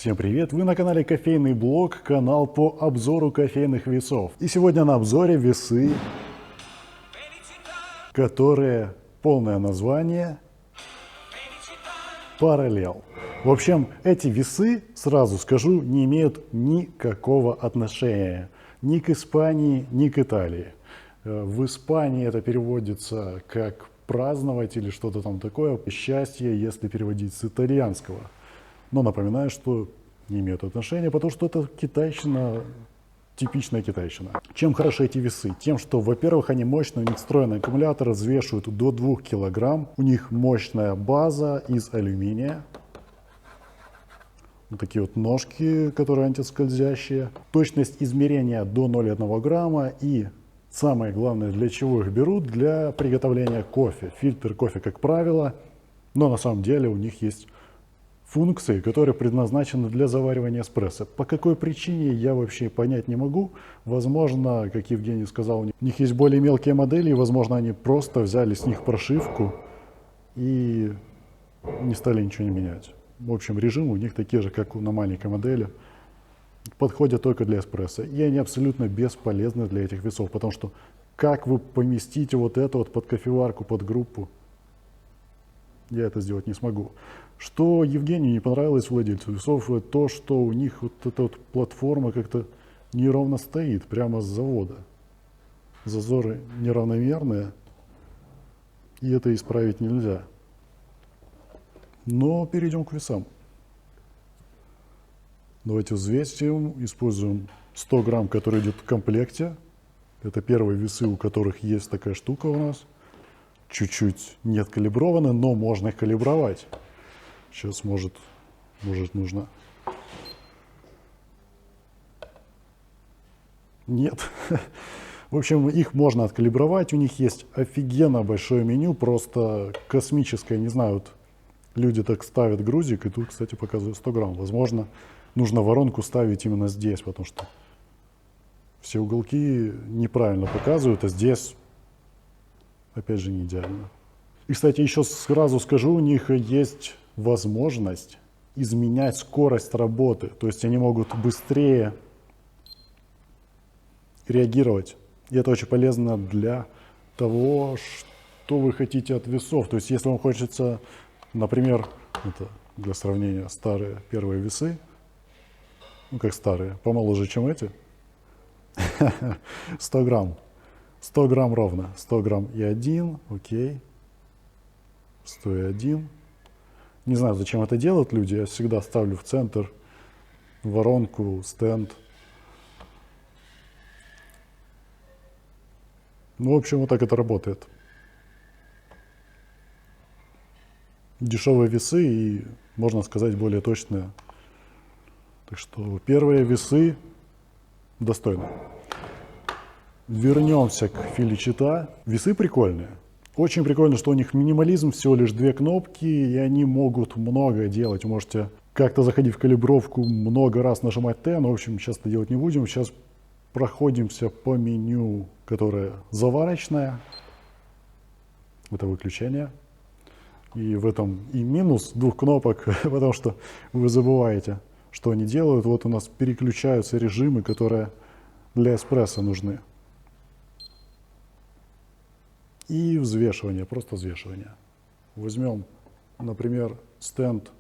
Всем привет! Вы на канале Кофейный блог, канал по обзору кофейных весов. И сегодня на обзоре весы, которые полное название Parallel. В общем, эти весы, сразу скажу, не имеют никакого отношения ни к Испании, ни к Италии. В Испании это переводится как праздновать или что-то там такое. Счастье, если переводить с итальянского. Но напоминаю, что не имеют отношения, потому что это китайщина, типичная китайщина. Чем хороши эти весы? Тем, что, во-первых, они мощные, у них встроенный аккумулятор, взвешивают до 2 килограмм. У них мощная база из алюминия. Вот такие вот ножки, которые антискользящие. Точность измерения до 0,1 грамма. И самое главное, для чего их берут? Для приготовления кофе. Фильтр кофе, как правило. Но на самом деле у них есть функции, которые предназначены для заваривания эспрессо. По какой причине, я вообще понять не могу. Возможно, как Евгений сказал, у них есть более мелкие модели, и, возможно, они просто взяли с них прошивку и не стали ничего не менять. В общем, режимы у них такие же, как на маленькой модели. Подходят только для эспрессо. И они абсолютно бесполезны для этих весов, потому что как вы поместите вот это вот под кофеварку, под группу, я это сделать не смогу. Что Евгению не понравилось, владельцу весов, то, что у них вот эта вот платформа как-то неровно стоит, прямо с завода. Зазоры неравномерные, и это исправить нельзя. Но перейдем к весам. Давайте взвесим, используем 100 грамм, который идет в комплекте. Это первые весы, у которых есть такая штука у нас. Чуть-чуть не откалиброваны, но можно их калибровать. Сейчас может нужно. Нет. В общем, их можно откалибровать. У них есть офигенно большое меню, просто космическое. Не знаю, вот люди так ставят грузик, и тут, кстати, показываю 100 грамм. Возможно, нужно воронку ставить именно здесь, потому что все уголки неправильно показывают, а здесь, опять же, не идеально. И, кстати, еще сразу скажу, у них есть возможность изменять скорость работы. То есть они могут быстрее реагировать. И это очень полезно для того, что вы хотите от весов. То есть если вам хочется, например, это для сравнения старые первые весы, ну как старые, помоложе, чем эти, 100 грамм. 100 грамм ровно. 100 грамм и 1, окей. 101. Не знаю, зачем это делают люди. Я всегда ставлю в центр воронку, стенд. Ну, в общем, вот так это работает. Дешевые весы и, можно сказать, более точные. Так что первые весы достойны. Вернемся к Felicita. Весы прикольные. Очень прикольно, что у них минимализм, всего лишь 2 кнопки, и они могут многое делать. Вы можете как-то заходить в калибровку, много раз нажимать Т, но, в общем, сейчас это делать не будем. Сейчас проходимся по меню, которое заварочное. Это выключение. И в этом и минус 2 кнопок, потому что вы забываете, что они делают. Вот у нас переключаются режимы, которые для эспрессо нужны. И взвешивание, просто взвешивание. Возьмем, например, стенд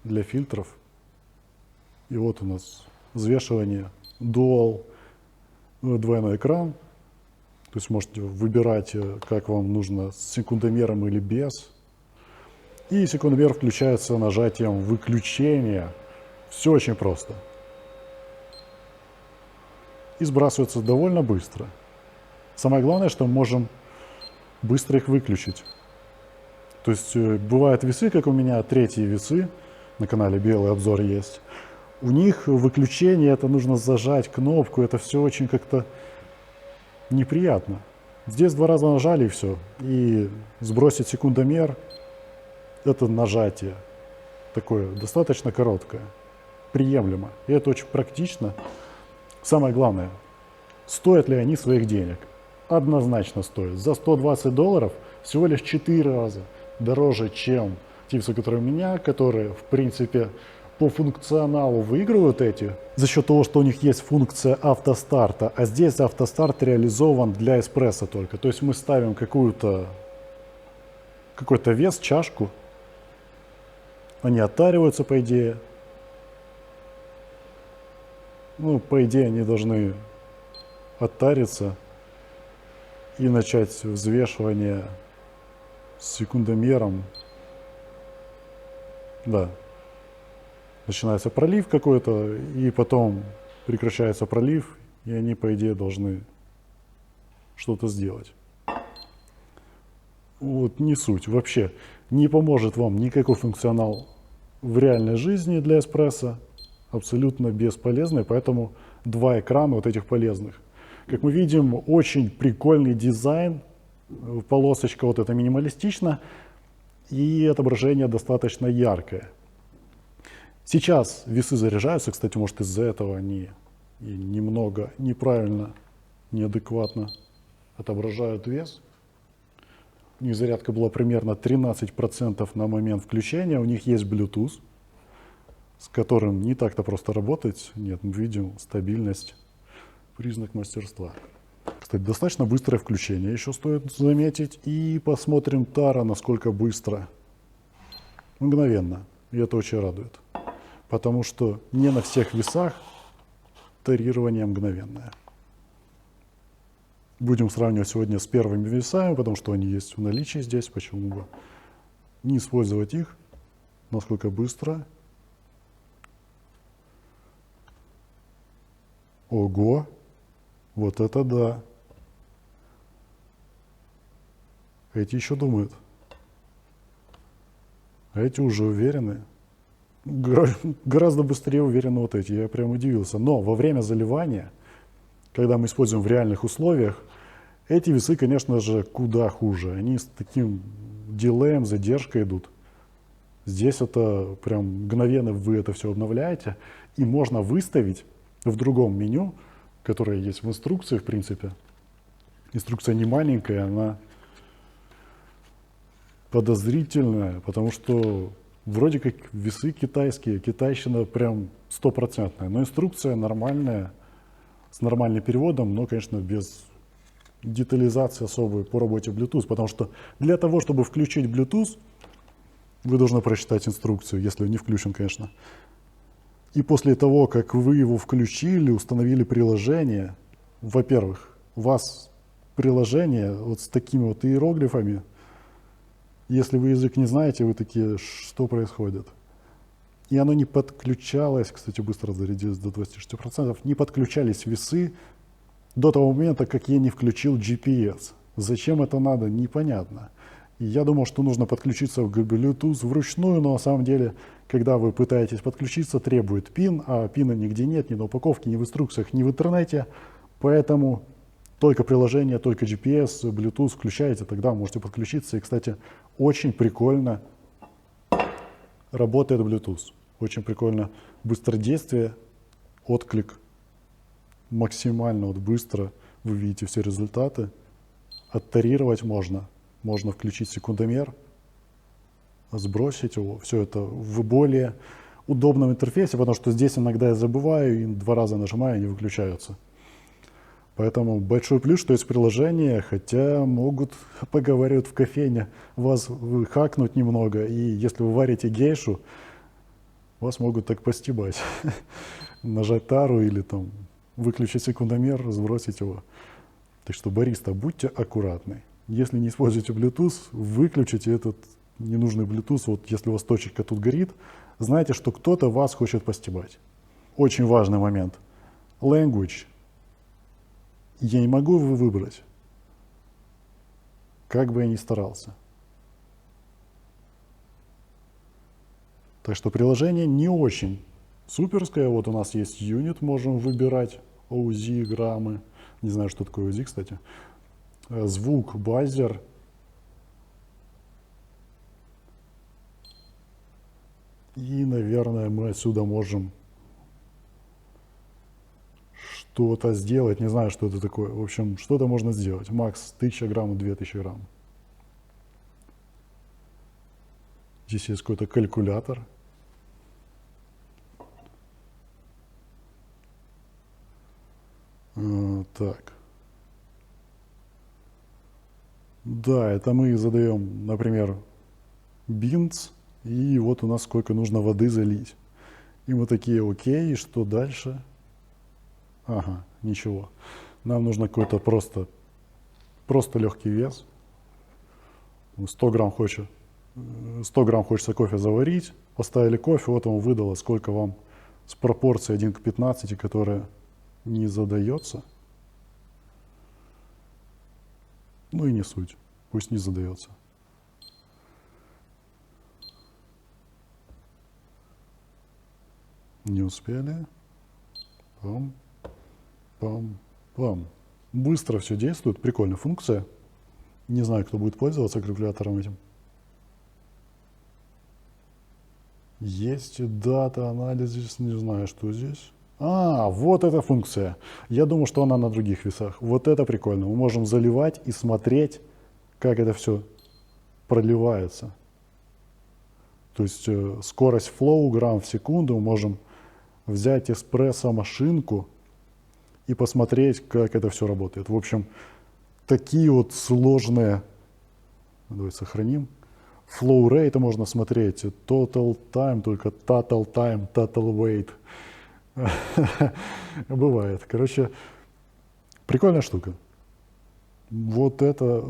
для фильтров. И вот у нас взвешивание Dual, двойной экран. То есть можете выбирать, как вам нужно, с секундомером или без. И секундомер включается нажатием выключения. Все очень просто. И сбрасывается довольно быстро. Самое главное, что мы можем быстро их выключить. То есть бывают весы, как у меня, третьи весы, на канале Белый обзор есть. У них выключение, это нужно зажать кнопку, это все очень как-то неприятно. Здесь 2 раза нажали и все. И сбросить секундомер, это нажатие такое достаточно короткое, приемлемо. И это очень практично. Самое главное, стоят ли они своих денег? Однозначно стоит. За $120 всего лишь 4 раза дороже, чем те весы, которые у меня, которые, в принципе, по функционалу выигрывают эти за счет того, что у них есть функция автостарта, а здесь автостарт реализован для эспрессо только. То есть мы ставим какой-то вес, чашку, они оттариваются, по идее. Ну, по идее, они должны оттариться и начать взвешивание с секундомером. Да. Начинается пролив какой-то, и потом прекращается пролив, и они, по идее, должны что-то сделать. Вот не суть. Вообще не поможет вам никакой функционал в реальной жизни для эспрессо. Абсолютно бесполезный, поэтому два экрана вот этих полезных. Как мы видим, очень прикольный дизайн. Полосочка вот эта минималистична, и отображение достаточно яркое. Сейчас весы заряжаются, кстати, может из-за этого они немного неправильно, неадекватно отображают вес. У них зарядка была примерно 13% на момент включения, у них есть Bluetooth, с которым не так-то просто работать. Нет, мы видим стабильность, признак мастерства. Кстати, достаточно быстрое включение, еще стоит заметить. И посмотрим Тара, насколько быстро. Мгновенно. И это очень радует. Потому что не на всех весах тарирование мгновенное. Будем сравнивать сегодня с первыми весами, потому что они есть в наличии здесь. Почему бы не использовать их? Насколько быстро. Ого! Вот это да! Эти еще думают. А эти уже уверены. Гораздо быстрее уверены вот эти. Я прям удивился. Но во время заливания, когда мы используем в реальных условиях, эти весы, конечно же, куда хуже. Они с таким дилеем, задержкой идут. Здесь это прям мгновенно вы это все обновляете. И можно выставить в другом меню, которое есть в инструкции, в принципе. Инструкция не маленькая, она подозрительная, потому что вроде как весы китайские, китайщина прям стопроцентная. Но инструкция нормальная, с нормальным переводом, но, конечно, без детализации особой по работе Bluetooth. Потому что для того, чтобы включить Bluetooth, вы должны прочитать инструкцию, если он не включен, конечно. И после того, как вы его включили, установили приложение, во-первых, у вас приложение вот с такими вот иероглифами, если вы язык не знаете, вы такие, что происходит? И оно не подключалось, кстати, быстро зарядилось до 26%, не подключались весы до того момента, как я не включил GPS. Зачем это надо, непонятно. И я думал, что нужно подключиться к Bluetooth вручную, но на самом деле, когда вы пытаетесь подключиться, требует пин, а пина нигде нет, ни на упаковке, ни в инструкциях, ни в интернете. Поэтому только приложение, только GPS, Bluetooth включаете, тогда можете подключиться. И, кстати, очень прикольно работает Bluetooth. Очень прикольно быстродействие, отклик максимально вот быстро. Вы видите все результаты. Оттарировать можно. Можно включить секундомер, сбросить его. Все это в более удобном интерфейсе, потому что здесь иногда я забываю и 2 раза нажимаю, и они выключаются. Поэтому большой плюс, что есть приложение, хотя могут, поговаривают в кофейне, вас хакнуть немного, и если вы варите гейшу, вас могут так постебать. Нажать тару или там выключить секундомер, сбросить его. Так что, бариста, будьте аккуратны. Если не используете Bluetooth, выключите этот ненужный Bluetooth. Вот если у вас точечка тут горит, знайте, что кто-то вас хочет постебать. Очень важный момент. Language. Я не могу его выбрать, как бы я ни старался. Так что приложение не очень суперское. Вот у нас есть юнит, можем выбирать OZ, граммы. Не знаю, что такое OZ, кстати. Звук, базер. И, наверное, мы отсюда можем что-то сделать. Не знаю, что это такое. В общем, что-то можно сделать. Макс 1000 грамм, 2000 грамм. Здесь есть какой-то калькулятор. Так. Да, это мы задаем, например, бинц, и вот у нас сколько нужно воды залить. И мы такие, окей, и что дальше? Ага, ничего. Нам нужно какой-то просто легкий вес. 100 грамм хочет, 100 грамм хочется кофе заварить. Поставили кофе, вот он выдало, сколько вам с пропорцией 1 к 15, которая не задается. Ну и не суть, пусть не задается. Не успели. Пам, пам, пам. Быстро все действует, прикольная функция. Не знаю, кто будет пользоваться калькулятором этим. Есть дата, анализ здесь, не знаю, что здесь. А, вот эта функция. Я думаю, что она на других весах. Вот это прикольно. Мы можем заливать и смотреть, как это все проливается. То есть скорость flow грамм в секунду. Мы можем взять эспрессо-машинку и посмотреть, как это все работает. В общем, такие вот сложные, давайте сохраним, flow rate можно смотреть, total time, только total time, total weight. Бывает. Короче, прикольная штука. Вот это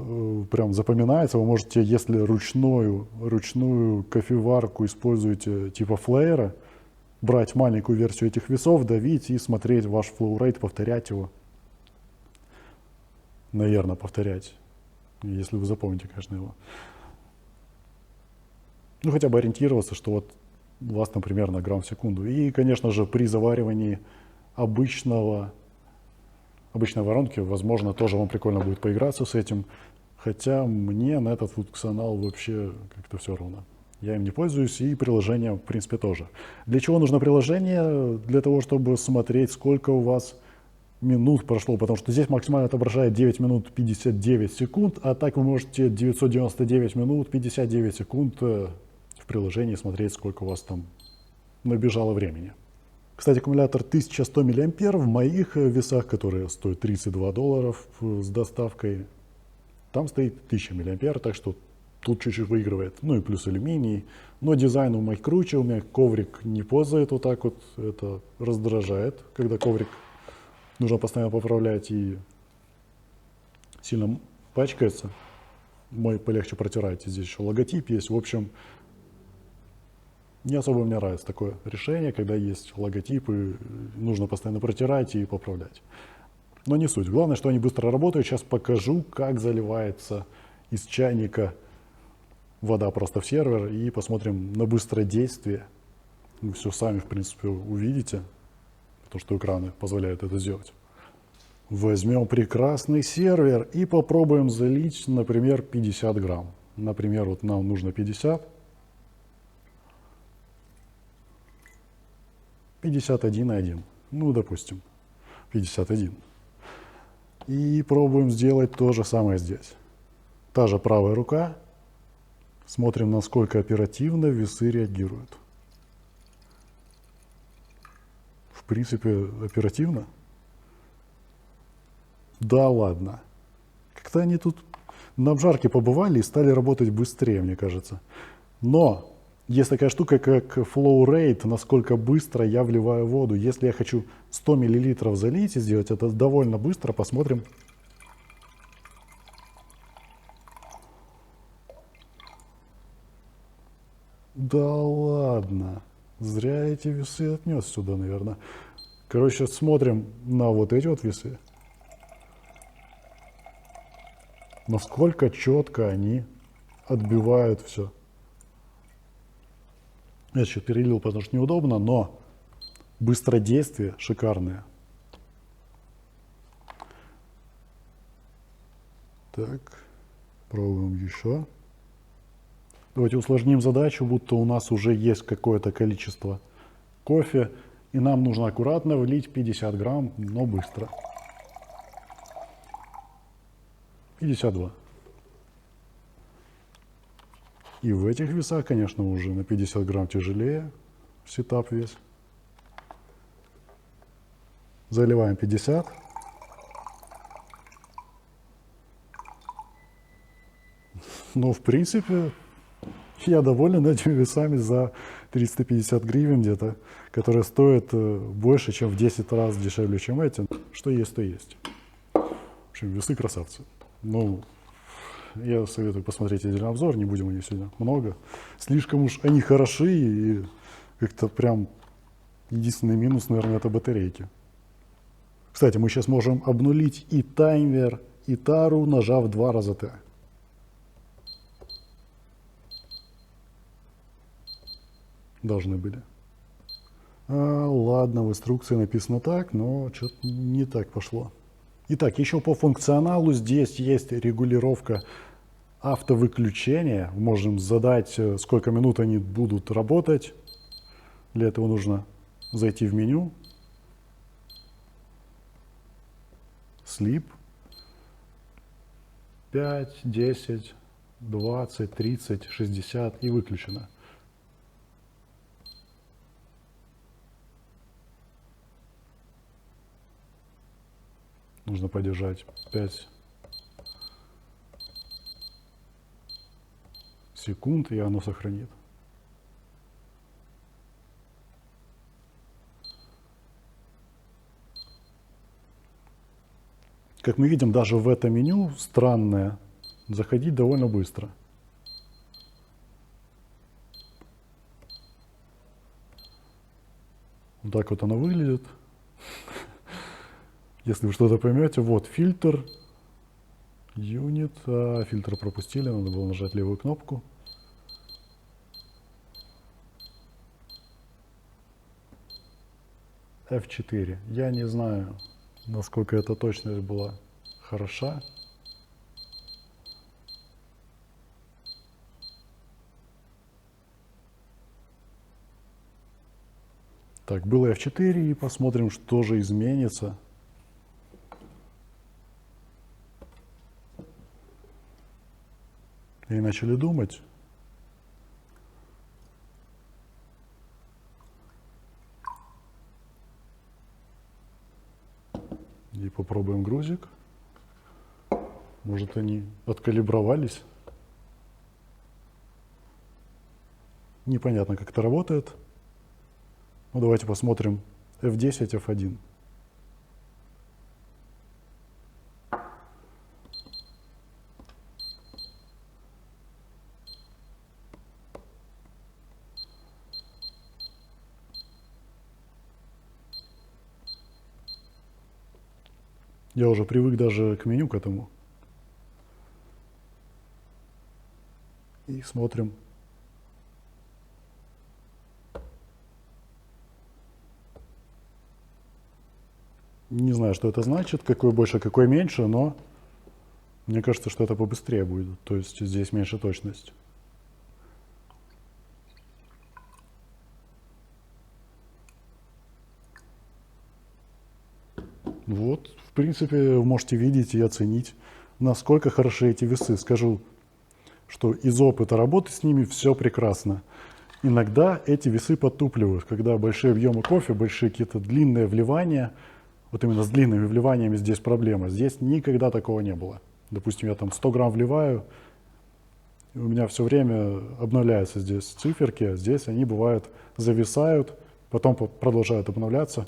прям запоминается. Вы можете, если ручную кофеварку используете типа флеера, брать маленькую версию этих весов, давить и смотреть ваш flow rate, повторять его. Наверное, повторять, если вы запомните, конечно, его. Ну, хотя бы ориентироваться, что вот у вас, например, на грамм в секунду. И, конечно же, при заваривании обычной воронки, возможно, тоже вам прикольно будет поиграться с этим. Хотя мне на этот функционал вообще как-то все равно. Я им не пользуюсь, и приложение, в принципе, тоже. Для чего нужно приложение? Для того, чтобы смотреть, сколько у вас минут прошло, потому что здесь максимально отображает 9 минут 59 секунд, а так вы можете 999 минут 59 секунд в приложении смотреть, сколько у вас там набежало времени. Кстати, аккумулятор 1100 мА в моих весах, которые стоят $32 с доставкой, там стоит 1000 мА, так что тут чуть-чуть выигрывает. Ну и плюс алюминий. Но дизайн у моих круче, у меня коврик не ползает вот так вот. Это раздражает, когда коврик нужно постоянно поправлять и сильно пачкается. Мой полегче протирать. Здесь еще логотип есть. В общем, не особо мне нравится такое решение, когда есть логотип и нужно постоянно протирать и поправлять. Но не суть. Главное, что они быстро работают. Сейчас покажу, как заливается из чайника вода просто в сервер и посмотрим на быстродействие. Вы все сами, в принципе, увидите, потому что экраны позволяют это сделать. Возьмем прекрасный сервер и попробуем залить, например, 50 грамм. Например, вот нам нужно 50. 51,1. Ну, допустим, 51. И пробуем сделать то же самое здесь. Та же правая рука. Смотрим, насколько оперативно весы реагируют. В принципе, оперативно. Да ладно. Как-то они тут на обжарке побывали и стали работать быстрее, мне кажется. Но есть такая штука, как flow rate, насколько быстро я вливаю воду. Если я хочу 100 мл залить и сделать это довольно быстро, посмотрим. Да ладно. Зря эти весы отнес сюда, наверное. Короче, смотрим на вот эти вот весы. Насколько четко они отбивают все. Я еще перелил, потому что неудобно, но быстродействие шикарное. Так, пробуем еще. Давайте усложним задачу, будто у нас уже есть какое-то количество кофе, и нам нужно аккуратно влить 50 грамм, но быстро. 52. И в этих весах, конечно, уже на 50 грамм тяжелее сетап весь. Заливаем 50. Но в принципе я доволен этими весами за 350 гривен где-то, которые стоят больше, чем в 10 раз дешевле, чем эти. Что есть, то есть. В общем, весы красавцы. Ну, я советую посмотреть отдельный обзор, не будем о них сегодня много. Слишком уж они хороши, и как-то прям единственный минус, наверное, это батарейки. Кстати, мы сейчас можем обнулить и таймер, и тару, нажав 2 раза Т. Должны были. Ладно, в инструкции написано так, но что-то не так пошло. Итак, еще по функционалу здесь есть регулировка автовыключения. Можем задать, сколько минут они будут работать. Для этого нужно зайти в меню, Sleep, 5, 10, 20, 30, 60 и выключено. Нужно подержать 5 секунд, и оно сохранит. Как мы видим, даже в это меню странное заходить довольно быстро. Вот так вот оно выглядит. Если вы что-то поймете, вот фильтр, юнит, фильтр пропустили, надо было нажать левую кнопку. F4. Я не знаю, насколько эта точность была хороша. Так, было F4, и посмотрим, что же изменится. И начали думать. И попробуем грузик. Может, они откалибровались. Непонятно, как это работает. Ну, давайте посмотрим F10, F1. Я уже привык даже к меню, к этому. И смотрим. Не знаю, что это значит, какой больше, какой меньше, но мне кажется, что это побыстрее будет. То есть здесь меньше точность. Вот, в принципе, вы можете видеть и оценить, насколько хороши эти весы. Скажу, что из опыта работы с ними все прекрасно. Иногда эти весы подтупливают, когда большие объемы кофе, большие какие-то длинные вливания. Вот именно с длинными вливаниями здесь проблема. Здесь никогда такого не было. Допустим, я там 100 грамм вливаю, и у меня все время обновляются здесь циферки, а здесь они бывают зависают, потом продолжают обновляться.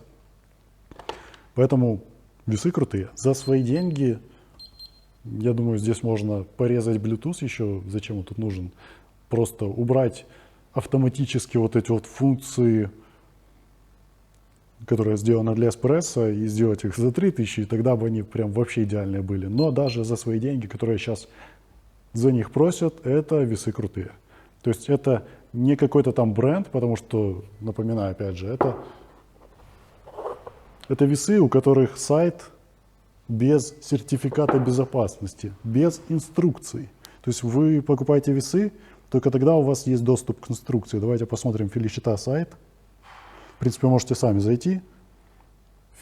Поэтому весы крутые. За свои деньги, я думаю, здесь можно порезать Bluetooth еще. Зачем он тут нужен? Просто убрать автоматически вот эти вот функции, которые сделаны для эспрессо, и сделать их за 3000, и тогда бы они прям вообще идеальные были. Но даже за свои деньги, которые сейчас за них просят, это весы крутые. То есть это не какой-то там бренд, потому что, напоминаю опять же, это весы, у которых сайт без сертификата безопасности, без инструкций. То есть вы покупаете весы, только тогда у вас есть доступ к инструкции. Давайте посмотрим Felicita сайт. В принципе, можете сами зайти.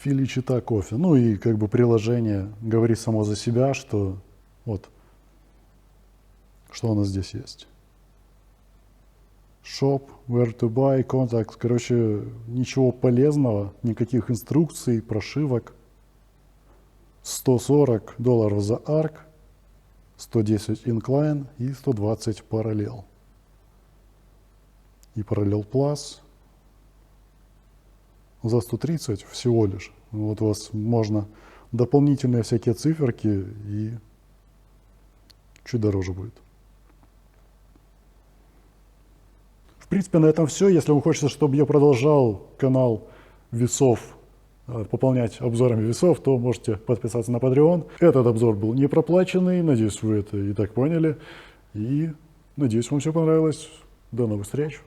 Felicita кофе. Ну и как бы приложение говорит само за себя, что вот, что у нас здесь есть. Shop, where to buy, contact. Короче, ничего полезного, никаких инструкций, прошивок. $140 за арк. 110 incline и 120 параллел. И параллел plus за 130 всего лишь. Вот у вас можно дополнительные всякие циферки, и чуть дороже будет. В принципе, на этом все. Если вам хочется, чтобы я продолжал канал весов, пополнять обзорами весов, то можете подписаться на Patreon. Этот обзор был не проплаченный, надеюсь, вы это и так поняли. И надеюсь, вам все понравилось. До новых встреч!